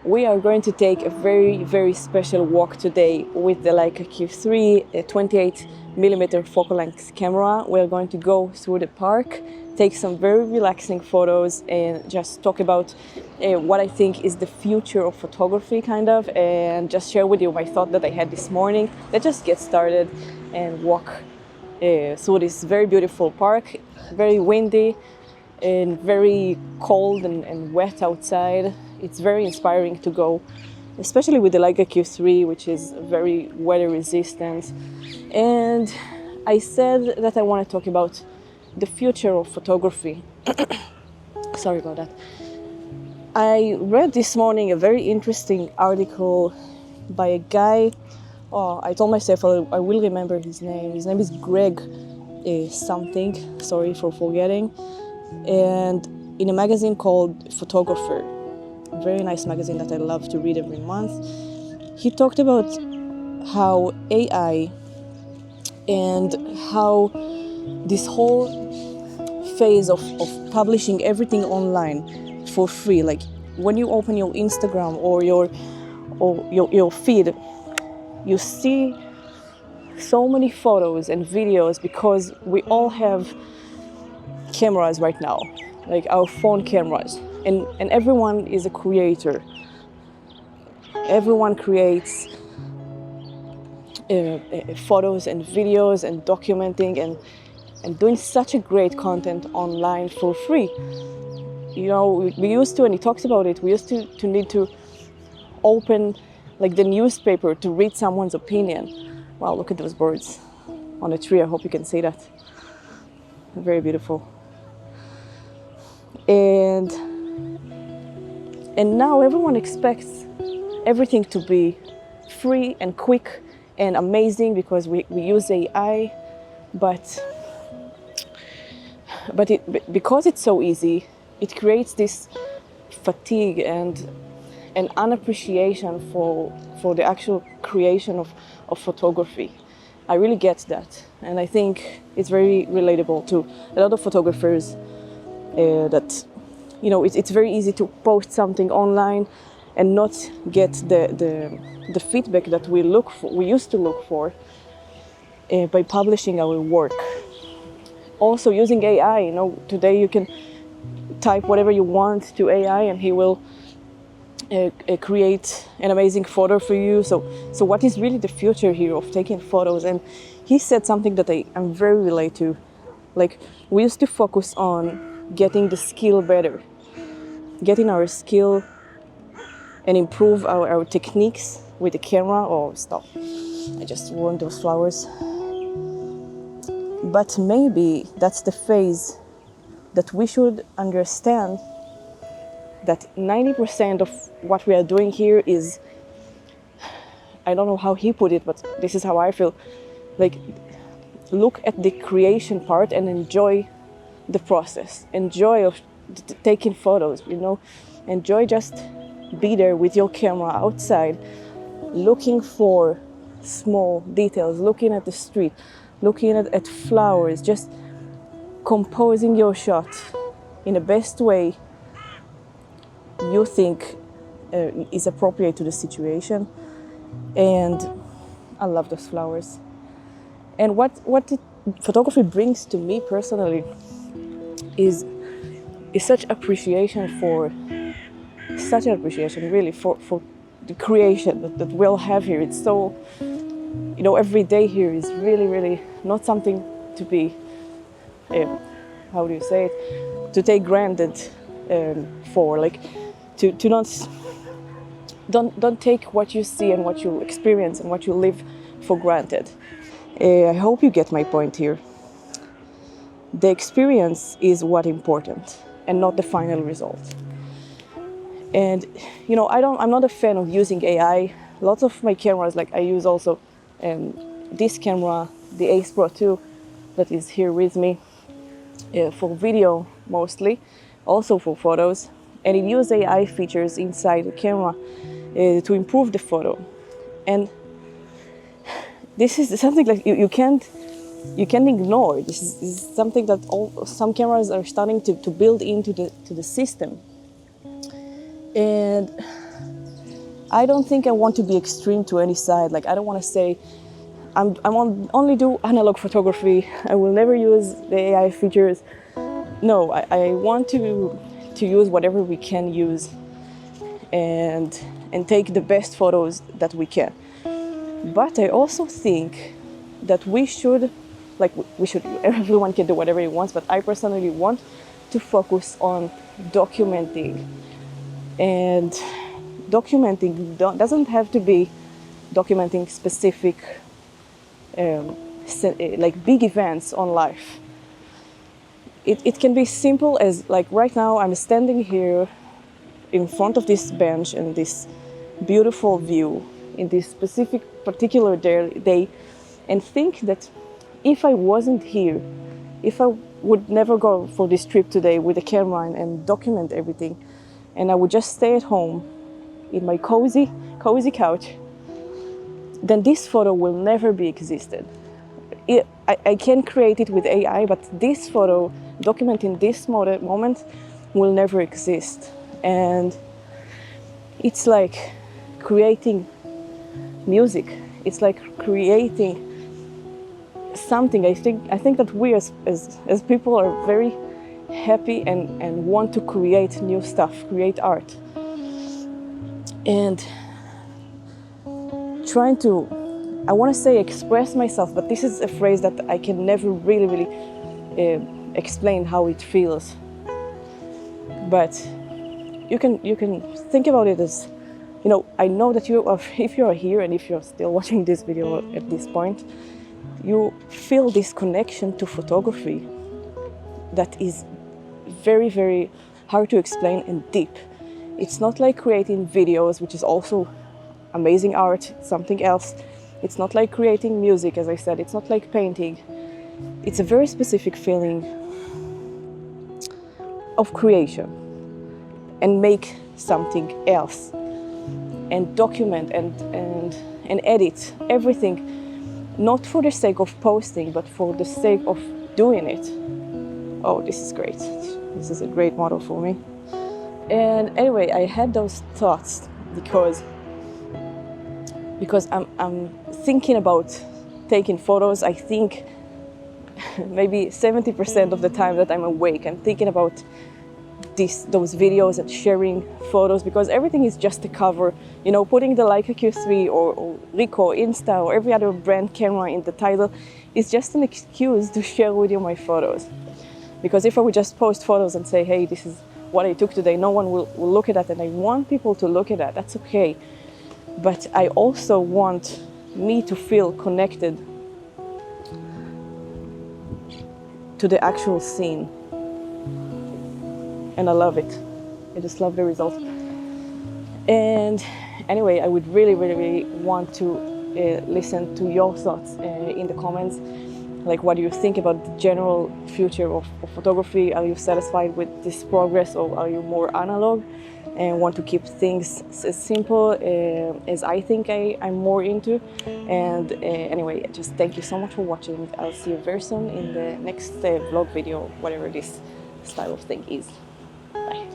We are going to take a very, very special walk today with the Leica Q3, a 28mm focal length camera. We're going to go through the park, take some very relaxing photos and just talk about what I think is the future of photography, kind of, and just share with you my thought that I had this morning. Let's just get started and walk through this very beautiful park. Very windy and very cold and wet outside. It's very inspiring to go, especially with the Leica Q3, which is very weather resistant. And I said that I want to talk about the future of photography. Sorry about that. I read this morning a very interesting article by a guy. Oh, I told myself I will remember his name. His name is Greg something. Sorry for forgetting. And in a magazine called Photographer, a very nice magazine that I love to read every month, he talked about how AI and how this whole phase of publishing everything online for free, like when you open your Instagram or your feed, you see so many photos and videos because we all have cameras right now, like our phone cameras, and everyone is a creator. Everyone creates photos and videos and documenting and doing such a great content online for free. You know, we used to, and he talks about it, we used to need to open like the newspaper to read someone's opinion. Wow, look at those birds on a tree. I hope you can see that. Very beautiful. And now everyone expects everything to be free and quick and amazing because we use AI, but because it's so easy, it creates this fatigue and an unappreciation for the actual creation of photography. I really get that, and I think it's very relatable to a lot of photographers. That, you know, it's very easy to post something online and not get the feedback that we used to look for by publishing our work. Also using AI, you know, today you can type whatever you want to AI and he will create an amazing photo for you. So what is really the future here of taking photos? And he said something that I'm very related to. Like, we used to focus on getting the skill better, getting our skill and improve our techniques with the camera. Oh, stop. I just ruined those flowers. But maybe that's the phase that we should understand, that 90% of what we are doing here is, I don't know how he put it, but this is how I feel, like, look at the creation part and enjoy the process, enjoy of taking photos, you know, enjoy just be there with your camera outside, looking for small details, looking at the street, looking at flowers, just composing your shot in the best way you think is appropriate to the situation. And I love those flowers. And what photography brings to me personally is such appreciation really for the creation that we'll have here. It's so, you know, every day here is really, really not something to be, how do you say it, to take granted for, like, to not, don't take what you see and what you experience and what you live for granted. I hope you get my point here. The experience is what's important and not the final result. And, you know, I'm not a fan of using AI. Lots of my cameras, like I use also this camera, the Ace Pro 2, that is here with me, for video mostly, also for photos. And it uses AI features inside the camera to improve the photo. And this is something like you can't ignore. This is something that some cameras are starting to build into the system. And I don't think I want to be extreme to any side. Like, I don't want to say only do analog photography. I will never use the AI features. No, I want to use whatever we can use and take the best photos that we can. But I also think that everyone can do whatever he wants, but I personally want to focus on documenting. And documenting doesn't have to be documenting specific like big events on life. It can be simple as, like, right now I'm standing here in front of this bench and this beautiful view in this specific particular day, and think that if I wasn't here, if I would never go for this trip today with a camera and document everything, and I would just stay at home in my cozy couch, then this photo will never be existed. I can create it with AI, but this photo documenting this moment will never exist. And it's like creating music. It's like creating something. I think that we as people are very happy and want to create new stuff, create art. And trying to, I want to say express myself, but this is a phrase that I can never really explain how it feels. But you can think about it as, you know, I know that if you are here and if you're still watching this video at this point, you feel this connection to photography that is very, very hard to explain and deep. It's not like creating videos, which is also amazing art, something else. It's not like creating music, as I said. It's not like painting. It's a very specific feeling of creation, and make something else, and document and edit everything, not for the sake of posting, but for the sake of doing it. Oh, this is great. This is a great model for me. And anyway, I had those thoughts because I'm thinking about taking photos. I think maybe 70% of the time that I'm awake, I'm thinking about those videos and sharing photos, because everything is just a cover. You know, putting the Leica Q3 or Ricoh, Insta, or every other brand camera in the title is just an excuse to share with you my photos. Because if I would just post photos and say, hey, this is what I took today, no one will look at that, and I want people to look at that. That's okay. But I also want me to feel connected to the actual scene. And I love it. I just love the result. And anyway, I would really want to listen to your thoughts in the comments. Like, what do you think about the general future of photography? Are you satisfied with this progress, or are you more analog and want to keep things as simple as I think I'm more into? And anyway, just thank you so much for watching. I'll see you very soon in the next vlog video, whatever this style of thing is. Bye.